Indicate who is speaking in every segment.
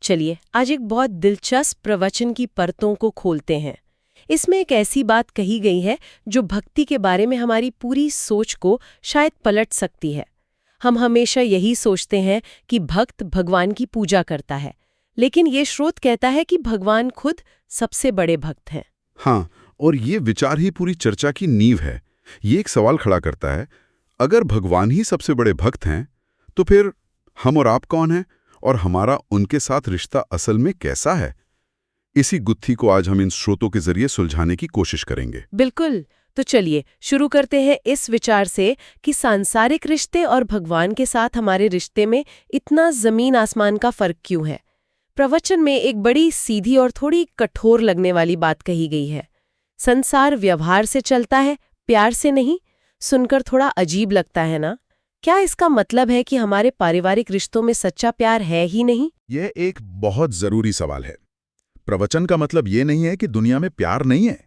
Speaker 1: चलिए आज एक बहुत दिलचस्प प्रवचन की परतों को खोलते हैं। इसमें एक ऐसी बात कही गई है जो भक्ति के बारे में हमारी पूरी सोच को शायद पलट सकती है। हम हमेशा यही सोचते हैं कि भक्त भगवान की पूजा करता है, लेकिन ये स्रोत कहता है कि भगवान खुद सबसे बड़े भक्त हैं।
Speaker 2: हाँ, और ये विचार ही पूरी चर्चा की नींव है। ये एक सवाल खड़ा करता है, अगर भगवान ही सबसे बड़े भक्त हैं, तो फिर हम और आप कौन हैं और हमारा उनके साथ रिश्ता असल में कैसा है? इसी गुत्थी को आज हम इन स्रोतों के जरिए सुलझाने की कोशिश करेंगे।
Speaker 1: बिल्कुल। तो चलिए शुरू करते हैं इस विचार से कि सांसारिक रिश्ते और भगवान के साथ हमारे रिश्ते में इतना जमीन आसमान का फर्क क्यों है। प्रवचन में एक बड़ी सीधी और थोड़ी कठोर लगने वाली बात कही गई है। संसार व्यवहार से चलता है, प्यार से नहीं। सुनकर थोड़ा अजीब लगता है ना? क्या इसका मतलब है कि हमारे पारिवारिक रिश्तों में सच्चा प्यार है ही नहीं?
Speaker 2: यह एक बहुत जरूरी सवाल है। प्रवचन का मतलब ये नहीं है कि दुनिया में प्यार नहीं है।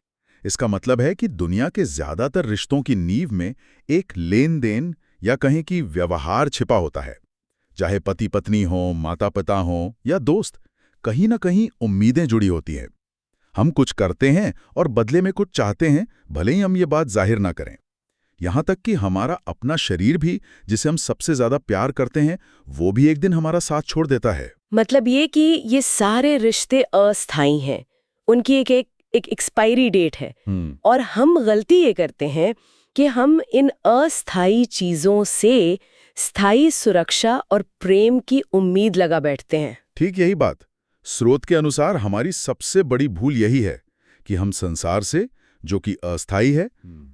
Speaker 2: इसका मतलब है कि दुनिया के ज्यादातर रिश्तों की नींव में एक लेन देन या कहें कि व्यवहार छिपा होता है। चाहे पति पत्नी हो, माता पिता हो या दोस्त, कहीं ना कहीं उम्मीदें जुड़ी होती हैं। हम कुछ करते हैं और बदले में कुछ चाहते हैं, भले ही हम ये बात जाहिर ना करें। यहां तक कि हमारा अपना शरीर भी, जिसे हम सबसे ज्यादा प्यार करते हैं, वो भी एक दिन हमारा साथ छोड़ देता है।
Speaker 1: मतलब ये कि ये सारे रिश्ते अस्थायी हैं, उनकी एक एक्सपायरी डेट है। और हम गलती ये करते हैं कि हम इन अस्थायी चीजों से स्थायी सुरक्षा और प्रेम की उम्मीद लगा बैठते हैं।
Speaker 2: ठीक यही बात। स्रोत के अनुसार हमारी सबसे बड़ी भूल यही है कि हम संसार से, जो कि अस्थायी है,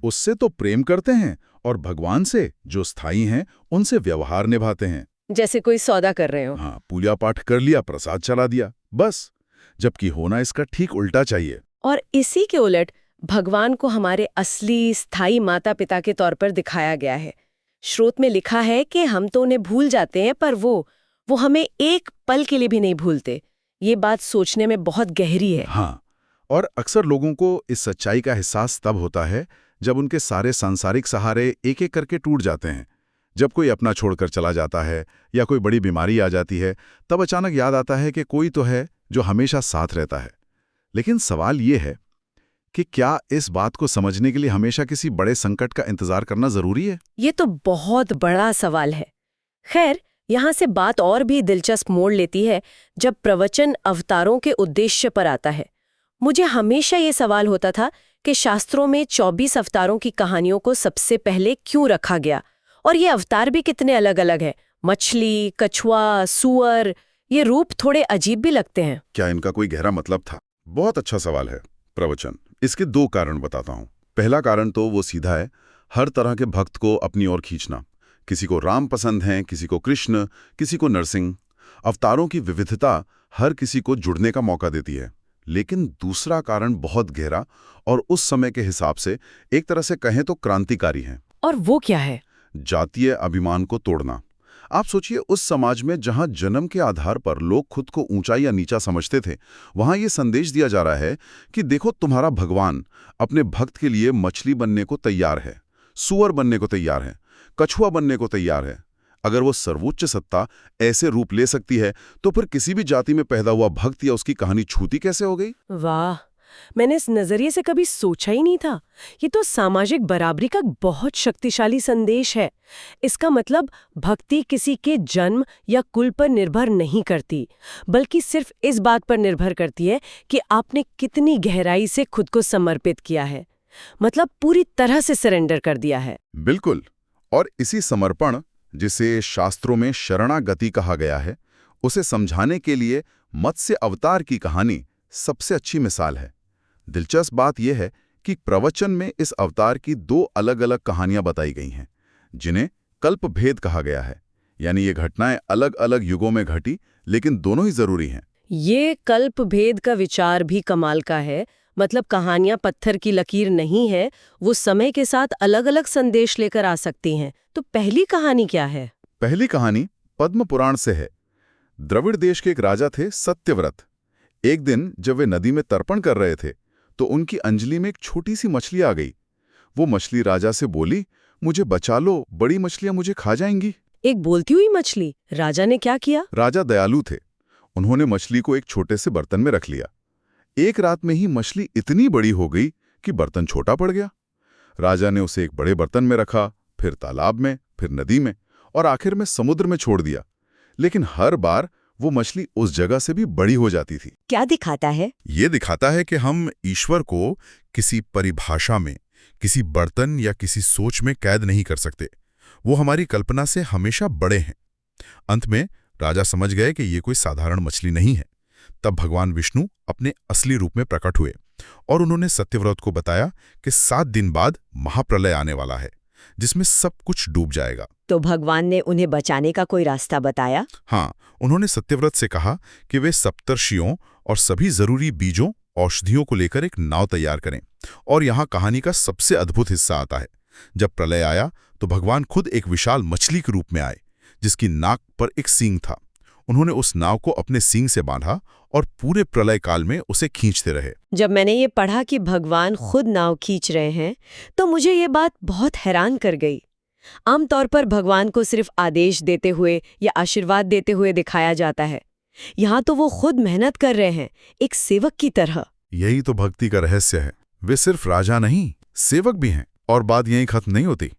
Speaker 2: उससे तो प्रेम करते हैं और भगवान से, जो स्थायी हैं, उनसे व्यवहार निभाते हैं।
Speaker 1: जैसे कोई सौदा कर रहे हो।
Speaker 2: हाँ, पूजा पाठ कर लिया, प्रसाद चला दिया, बस। जबकि होना इसका ठीक उल्टा चाहिए।
Speaker 1: और इसी के उलट भगवान को हमारे असली स्थायी माता पिता के तौर पर दिखाया गया है। स्रोत में लिखा है कि हम तो उन्हें भूल जाते हैं, पर वो हमें एक पल के लिए भी नहीं भूलते। ये बात सोचने में बहुत गहरी है।
Speaker 2: हाँ, और अक्सर लोगों को इस सच्चाई का एहसास तब होता है जब उनके सारे सांसारिक सहारे एक एक करके टूट जाते हैं। जब कोई अपना छोड़कर चला जाता है या कोई बड़ी बीमारी आ जाती है, तब अचानक याद आता है कि कोई तो है जो हमेशा साथ रहता है। लेकिन सवाल ये है कि क्या इस बात को समझने के लिए हमेशा किसी बड़े संकट का इंतजार करना जरूरी है?
Speaker 1: ये तो बहुत बड़ा सवाल है। खैर, यहाँ से बात और भी दिलचस्प मोड़ लेती है जब प्रवचन अवतारों के उद्देश्य पर आता है। मुझे हमेशा ये सवाल होता था कि शास्त्रों में 24 अवतारों की कहानियों को सबसे पहले क्यों रखा गया, और ये अवतार भी कितने अलग अलग हैं। मछली, कछुआ, सूअर, ये रूप थोड़े अजीब भी लगते हैं।
Speaker 2: क्या इनका कोई गहरा मतलब था? बहुत अच्छा सवाल है प्रवचन। इसके दो कारण बताता हूँ। पहला कारण तो वो सीधा है, हर तरह के भक्त को अपनी ओर खींचना। किसी को राम पसंद है, किसी को कृष्ण, किसी को नरसिंह। अवतारों की विविधता हर किसी को जुड़ने का मौका देती है। लेकिन दूसरा कारण बहुत गहरा और उस समय के हिसाब से एक तरह से कहें तो क्रांतिकारी है।
Speaker 1: और वो क्या है?
Speaker 2: जातीय अभिमान को तोड़ना। आप सोचिए, उस समाज में जहां जन्म के आधार पर लोग खुद को ऊंचा या नीचा समझते थे, वहां ये संदेश दिया जा रहा है कि देखो, तुम्हारा भगवान अपने भक्त के लिए मछली बनने को तैयार है, सूअर बनने को तैयार है, कछुआ बनने को तैयार है। अगर वो सर्वोच्च सत्ता ऐसे रूप ले सकती है, तो फिर किसी भी जाति में पैदा हुआ भक्त या उसकी कहानी छूती कैसे हो गई?
Speaker 1: वाह, मैंने इस नजरिए से कभी सोचा ही नहीं था। ये तो सामाजिक बराबरी का बहुत शक्तिशाली संदेश है। इसका मतलब भक्ति किसी के जन्म या कुल पर निर्भर नहीं करती, बल्कि सिर्फ इस बात पर निर्भर करती है कि आपने कितनी गहराई से खुद को समर्पित किया है, मतलब पूरी तरह से सरेंडर कर दिया है।
Speaker 2: बिल्कुल। और इसी समर्पण, जिसे शास्त्रों में शरणागति कहा गया है, उसे समझाने के लिए मत्स्य अवतार की कहानी सबसे अच्छी मिसाल है। दिलचस्प बात यह है कि प्रवचन में इस अवतार की दो अलग अलग कहानियां बताई गई हैं, जिन्हें कल्प भेद कहा गया है। यानी ये घटनाएं अलग अलग युगों में घटी, लेकिन दोनों ही जरूरी हैं।
Speaker 1: ये कल्प भेद का विचार भी कमाल का है। मतलब कहानियां पत्थर की लकीर नहीं है, वो समय के साथ अलग अलग संदेश लेकर आ सकती हैं। तो पहली कहानी क्या है?
Speaker 2: पहली कहानी पद्म पुराण से है। द्रविड़ देश के एक राजा थे, सत्यव्रत। एक दिन जब वे नदी में तर्पण कर रहे थे, तो उनकी अंजलि में एक छोटी सी मछली आ गई। वो मछली राजा से बोली, मुझे बचा लो, बड़ी मछलियां मुझे खा जाएंगी।
Speaker 1: एक बोलती हुई मछली। राजा ने क्या किया?
Speaker 2: राजा दयालु थे। उन्होंने मछली को एक छोटे से बर्तन में रख लिया। एक रात में ही मछली इतनी बड़ी हो गई कि बर्तन छोटा पड़ गया। राजा ने उसे एक बड़े बर्तन में रखा, फिर तालाब में, फिर नदी में और आखिर में समुद्र में छोड़ दिया। लेकिन हर बार वो मछली उस जगह से भी बड़ी हो जाती थी।
Speaker 3: क्या दिखाता है?
Speaker 2: ये दिखाता है कि हम ईश्वर को किसी परिभाषा में, किसी बर्तन या किसी सोच में कैद नहीं कर सकते। वो हमारी कल्पना से हमेशा बड़े हैं। अंत में राजा समझ गए कि ये कोई साधारण मछली नहीं है। तब भगवान विष्णु अपने असली रूप में प्रकट हुए और उन्होंने सत्यव्रत को बताया कि 7 दिन बाद महाप्रलय आने वाला है, जिसमें सब कुछ डूब जाएगा।
Speaker 3: तो भगवान ने उन्हें बचाने का कोई रास्ता बताया?
Speaker 2: हाँ, उन्होंने सत्यव्रत से कहा कि वे सप्तर्षियों और सभी जरूरी बीजों, औषधियों को लेकर एक नाव तैयार करें। और यहाँ कहानी का सबसे अद्भुत हिस्सा आता है। जब प्रलय आया तो भगवान खुद एक विशाल मछली के रूप में आए, जिसकी नाक पर एक सींग था। उन्होंने उस नाव को अपने सींग से बांधा और पूरे प्रलय काल में उसे खींचते रहे।
Speaker 3: जब मैंने ये पढ़ा कि भगवान खुद नाव खींच रहे हैं, तो मुझे ये बात बहुत हैरान कर गई। आमतौर पर भगवान को सिर्फ आदेश देते हुए या आशीर्वाद देते हुए दिखाया जाता है। यहाँ तो वो खुद मेहनत कर रहे हैं, एक सेवक की तरह।
Speaker 2: यही तो भक्ति का रहस्य है। वे सिर्फ राजा नहीं, सेवक भी हैं। और बात यहीं खत्म नहीं होती।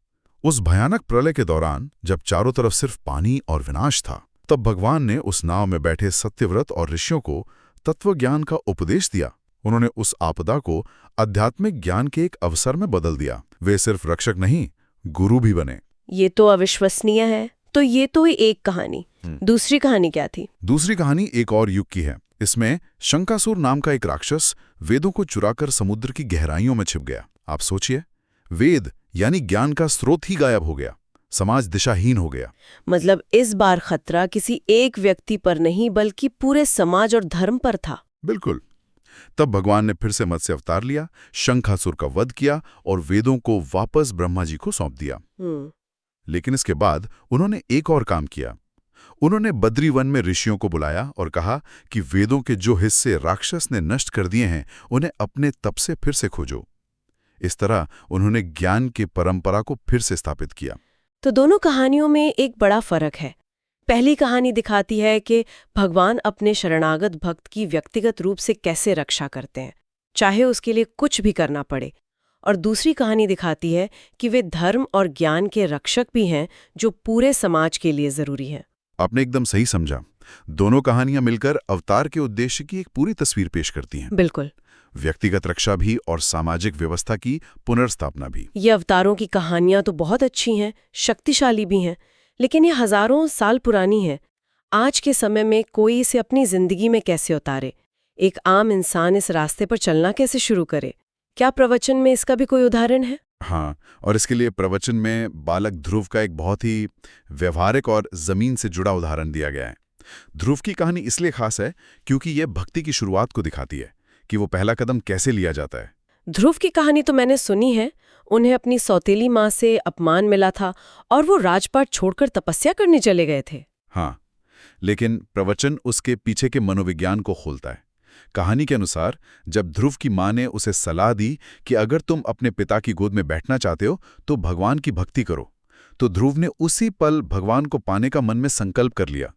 Speaker 2: उस भयानक प्रलय के दौरान जब चारों तरफ सिर्फ पानी और विनाश था, तब भगवान ने उस नाव में बैठे सत्यव्रत और ऋषियों को तत्वज्ञान का उपदेश दिया। उन्होंने उस आपदा को आध्यात्मिक ज्ञान के एक अवसर में बदल दिया। वे सिर्फ रक्षक नहीं, गुरु भी बने।
Speaker 1: ये तो अविश्वसनीय है। तो ये तो एक कहानी। दूसरी कहानी क्या थी?
Speaker 2: दूसरी कहानी एक और युग की है। इसमें शंकासुर नाम का एक राक्षस वेदों को चुराकर समुद्र की गहराइयों में छिप गया। आप सोचिए, वेद यानी ज्ञान का स्रोत ही गायब हो गया। समाज दिशाहीन हो गया।
Speaker 1: मतलब इस बार खतरा किसी एक व्यक्ति पर नहीं, बल्कि पूरे समाज और धर्म पर था।
Speaker 2: बिल्कुल। तब भगवान ने फिर से मत्स्य अवतार लिया, शंखासुर का वध किया और वेदों को वापस ब्रह्मा जी को सौंप दिया। लेकिन इसके बाद उन्होंने एक और काम किया। उन्होंने बद्री वन में ऋषियों को बुलाया और कहा कि वेदों के जो हिस्से राक्षस ने नष्ट कर दिए हैं, उन्हें अपने तप से फिर से खोजो। इस तरह उन्होंने ज्ञान की परंपरा को फिर से स्थापित किया।
Speaker 1: तो दोनों कहानियों में एक बड़ा फर्क है। पहली कहानी दिखाती है कि भगवान अपने शरणागत भक्त की व्यक्तिगत रूप से कैसे रक्षा करते हैं, चाहे उसके लिए कुछ भी करना पड़े। और दूसरी कहानी दिखाती है कि वे धर्म और ज्ञान के रक्षक भी हैं, जो पूरे समाज के लिए जरूरी हैं।
Speaker 2: आपने एकदम सही समझा। दोनों कहानियां मिलकर अवतार के उद्देश्य की एक पूरी तस्वीर पेश करती हैं।
Speaker 1: बिल्कुल।
Speaker 2: व्यक्तिगत रक्षा भी और सामाजिक व्यवस्था की पुनर्स्थापना भी।
Speaker 1: ये अवतारों की कहानियां तो बहुत अच्छी हैं, शक्तिशाली भी हैं, लेकिन ये हजारों साल पुरानी है। आज के समय में कोई इसे अपनी जिंदगी में कैसे उतारे? एक आम इंसान इस रास्ते पर चलना कैसे शुरू करे? क्या प्रवचन में इसका भी कोई उदाहरण है?
Speaker 2: हाँ, और इसके लिए प्रवचन में बालक ध्रुव का एक बहुत ही व्यवहारिक और जमीन से जुड़ा उदाहरण दिया गया है। ध्रुव की कहानी इसलिए खास है क्योंकि यह भक्ति की शुरुआत को दिखाती है कि वो पहला कदम कैसे लिया जाता है।
Speaker 1: ध्रुव की कहानी तो मैंने सुनी है। उन्हें अपनी सौतेली माँ से अपमान मिला था और वो राजपाट छोड़कर तपस्या करने चले गए थे।
Speaker 2: हाँ, लेकिन प्रवचन उसके पीछे के मनोविज्ञान को खोलता है। कहानी के अनुसार जब ध्रुव की माँ ने उसे सलाह दी कि अगर तुम अपने पिता की गोद में बैठना चाहते हो तो भगवान की भक्ति करो, तो ध्रुव ने उसी पल भगवान को पाने का मन में संकल्प कर लिया।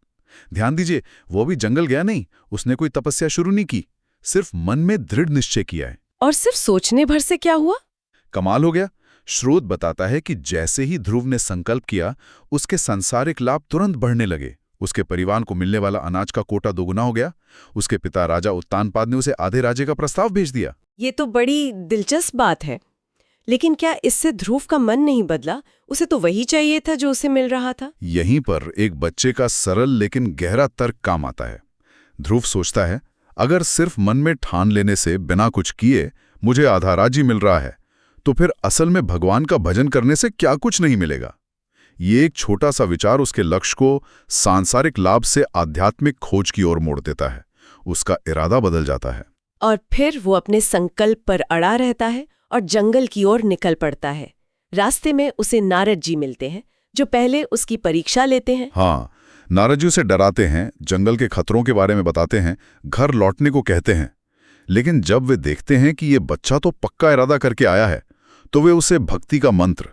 Speaker 2: ध्यान दीजिए, वो भी जंगल गया नहीं, उसने कोई तपस्या शुरू नहीं की, सिर्फ मन में दृढ़ निश्चय किया है।
Speaker 1: और सिर्फ सोचने भर से क्या हुआ?
Speaker 2: कमाल हो गया। स्रोत बताता है कि जैसे ही ध्रुव ने संकल्प किया, उसके सांसारिक लाभ तुरंत बढ़ने लगे। उसके परिवार को मिलने वाला अनाज का कोटा दोगुना हो गया। उसके पिता राजा उत्तानपाद ने उसे आधे राज्य का प्रस्ताव भेज दिया।
Speaker 1: ये तो बड़ी दिलचस्प बात है। लेकिन क्या इससे ध्रुव का मन नहीं बदला? उसे तो वही चाहिए था जो उसे मिल रहा था।
Speaker 2: यहीं पर एक बच्चे का सरल लेकिन गहरा तर्क काम आता है। ध्रुव सोचता है, अगर सिर्फ मन में ठान लेने से बिना कुछ किए मुझे आधा राज्य मिल रहा है, तो फिर असल में भगवान का भजन करने से क्या कुछ नहीं मिलेगा। ये एक छोटा सा विचार उसके लक्ष्य को सांसारिक लाभ से आध्यात्मिक खोज की ओर मोड़ देता है। उसका इरादा बदल जाता है
Speaker 1: और फिर वो अपने संकल्प पर अड़ा रहता है और जंगल की ओर निकल पड़ता है। रास्ते में उसे नारद जी मिलते हैं, जो पहले उसकी परीक्षा लेते हैं।
Speaker 2: हाँ, नारद जी उसे डराते हैं, जंगल के खतरों के बारे में बताते हैं, घर लौटने को कहते हैं। लेकिन जब वे देखते हैं कि ये बच्चा तो पक्का इरादा करके आया है, तो वे उसे भक्ति का मंत्र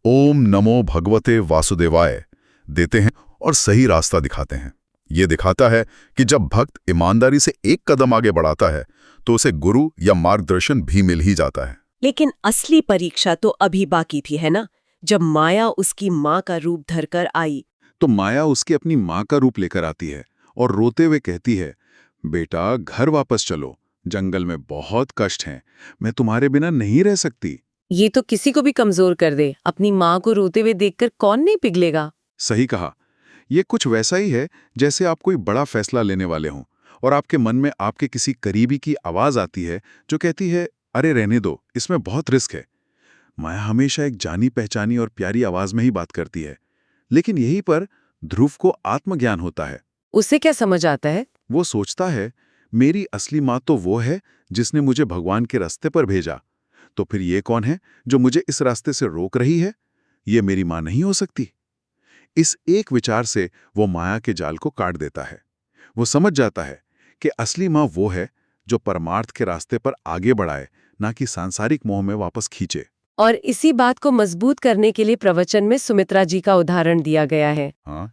Speaker 2: ओम नमो भगवते वासुदेवाय देते हैं और सही रास्ता दिखाते हैं। ये दिखाता है कि जब भक्त ईमानदारी से एक कदम आगे बढ़ाता है तो उसे गुरु या मार्गदर्शन भी मिल ही जाता है।
Speaker 1: लेकिन असली परीक्षा तो अभी बाकी थी, है ना? जब माया उसकी माँ का रूप धरकर आई।
Speaker 4: तो माया उसकी अपनी माँ का रूप लेकर आती है और रोते हुए कहती है, बेटा घर वापस चलो, जंगल में बहुत कष्ट हैं, मैं तुम्हारे बिना नहीं रह सकती।
Speaker 1: ये तो किसी को भी कमजोर कर दे। अपनी माँ को रोते हुए देखकर कौन नहीं पिघलेगा?
Speaker 4: सही कहा। ये कुछ वैसा ही है जैसे आप कोई बड़ा फैसला लेने वाले हों और आपके मन में आपके किसी करीबी की आवाज आती है जो कहती है, अरे रहने दो, इसमें बहुत रिस्क है। माया हमेशा एक जानी पहचानी और प्यारी आवाज में ही बात करती है, लेकिन यहीं पर ध्रुव को आत्मज्ञान होता है।
Speaker 1: उसे क्या समझ आता है?
Speaker 4: वो सोचता है, मेरी असली माँ तो वो है जिसने मुझे भगवान के रास्ते पर भेजा, तो फिर ये कौन है जो मुझे इस रास्ते से रोक रही है? ये मेरी माँ नहीं हो सकती। इस एक विचार से वो माया के जाल को काट देता है। वो समझ जाता है कि असली माँ वो है जो परमार्थ के रास्ते पर आगे बढ़ाए, ना कि सांसारिक मोह में वापस खींचे।
Speaker 1: और इसी बात को मजबूत करने के लिए प्रवचन में सुमित्रा जी का उदाहरण दिया गया है।
Speaker 2: हाँ,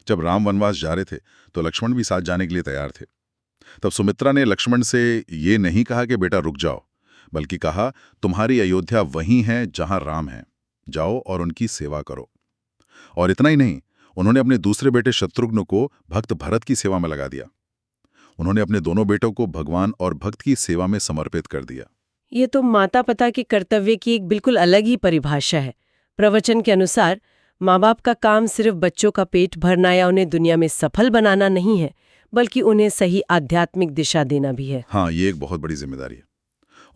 Speaker 2: जब राम वनवास जा रहे थे तो लक्ष्मण भी साथ जाने के लिए तैयार थे। तब सुमित्रा ने लक्ष्मण से ये नहीं कहा कि बेटा रुक जाओ, बल्कि कहा, तुम्हारी अयोध्या वहीं है जहां राम है, जाओ और उनकी सेवा करो। और इतना ही नहीं, उन्होंने अपने दूसरे बेटे शत्रुघ्न को भक्त भरत की सेवा में लगा दिया। उन्होंने अपने दोनों बेटों को भगवान और भक्त की सेवा में समर्पित कर दिया।
Speaker 1: ये तो माता पिता के कर्तव्य की एक बिल्कुल अलग ही परिभाषा है। प्रवचन के अनुसार माँ बाप का काम सिर्फ बच्चों का पेट भरना या उन्हें दुनिया में सफल बनाना नहीं है, बल्कि उन्हें सही आध्यात्मिक दिशा देना भी है।
Speaker 2: हाँ, ये एक बहुत बड़ी जिम्मेदारी है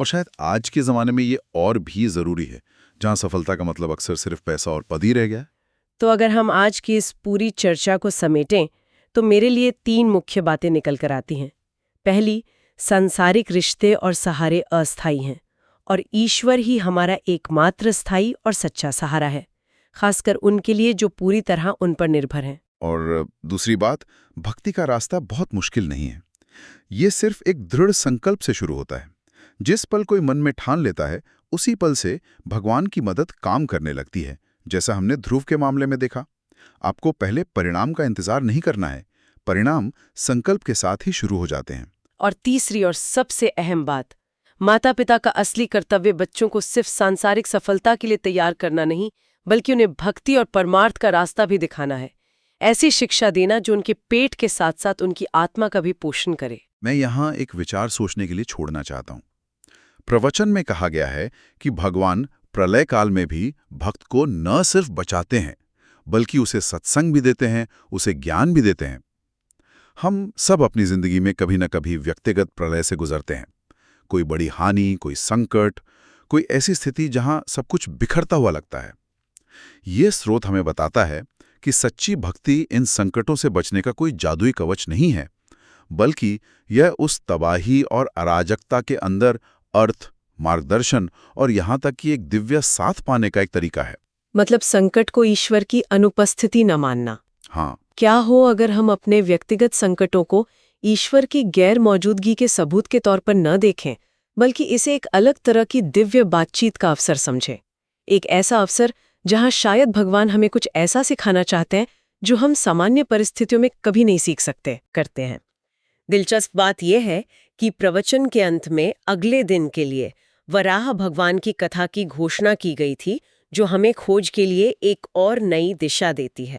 Speaker 2: और शायद आज के ज़माने में ये और भी ज़रूरी है, जहाँ सफलता का मतलब अक्सर सिर्फ पैसा और पद ही रह गया है।
Speaker 1: तो अगर हम आज की इस पूरी चर्चा को समेटें तो मेरे लिए 3 मुख्य बातें निकल कर आती हैं। पहली, सांसारिक रिश्ते और सहारे अस्थायी हैं और ईश्वर ही हमारा एकमात्र स्थायी और सच्चा सहारा है, खासकर उनके लिए जो पूरी तरह उन पर निर्भर हैं।
Speaker 2: और दूसरी बात, भक्ति का रास्ता बहुत मुश्किल नहीं है। ये सिर्फ एक दृढ़ संकल्प से शुरू होता है। जिस पल कोई मन में ठान लेता है, उसी पल से भगवान की मदद काम करने लगती है, जैसा हमने ध्रुव के मामले में देखा। आपको पहले परिणाम का इंतजार नहीं करना है, परिणाम संकल्प के साथ ही शुरू हो जाते हैं।
Speaker 1: और तीसरी और सबसे अहम बात, माता पिता का असली कर्तव्य बच्चों को सिर्फ सांसारिक सफलता के लिए तैयार करना नहीं, बल्कि उन्हें भक्ति और परमार्थ का रास्ता भी दिखाना है। ऐसी शिक्षा देना जो उनके पेट के साथ साथ उनकी आत्मा का भी पोषण करे।
Speaker 2: मैं यहाँ एक विचार सोचने के लिए छोड़ना चाहता हूँ। प्रवचन में कहा गया है कि भगवान प्रलय काल में भी भक्त को न सिर्फ बचाते हैं, बल्कि उसे सत्संग भी देते हैं, उसे ज्ञान भी देते हैं। हम सब अपनी जिंदगी में कभी न कभी व्यक्तिगत प्रलय से गुजरते हैं। कोई बड़ी हानि, कोई संकट, कोई ऐसी स्थिति जहां सब कुछ बिखरता हुआ लगता है। ये स्रोत हमें बताता है कि सच्ची भक्ति इन संकटों से बचने का कोई जादुई कवच नहीं है, बल्कि यह उस तबाही और अराजकता के अंदर अर्थ, मार्गदर्शन और यहाँ तक कि एक दिव्य साथ पाने का एक तरीका है।
Speaker 1: मतलब संकट को ईश्वर की अनुपस्थिति न मानना।
Speaker 2: हाँ,
Speaker 1: क्या हो अगर हम अपने व्यक्तिगत संकटों को ईश्वर की गैर मौजूदगी के सबूत के तौर पर न देखें, बल्कि इसे एक अलग तरह की दिव्य बातचीत का अवसर समझें। एक ऐसा अवसर जहां शायद भगवान हमें कुछ ऐसा सिखाना चाहते हैं जो हम सामान्य परिस्थितियों में कभी नहीं सीख करते हैं। दिलचस्प बात यह है कि प्रवचन के अंत में अगले दिन के लिए वराह भगवान की कथा की घोषणा की गई थी, जो हमें खोज के लिए एक और नई दिशा देती है।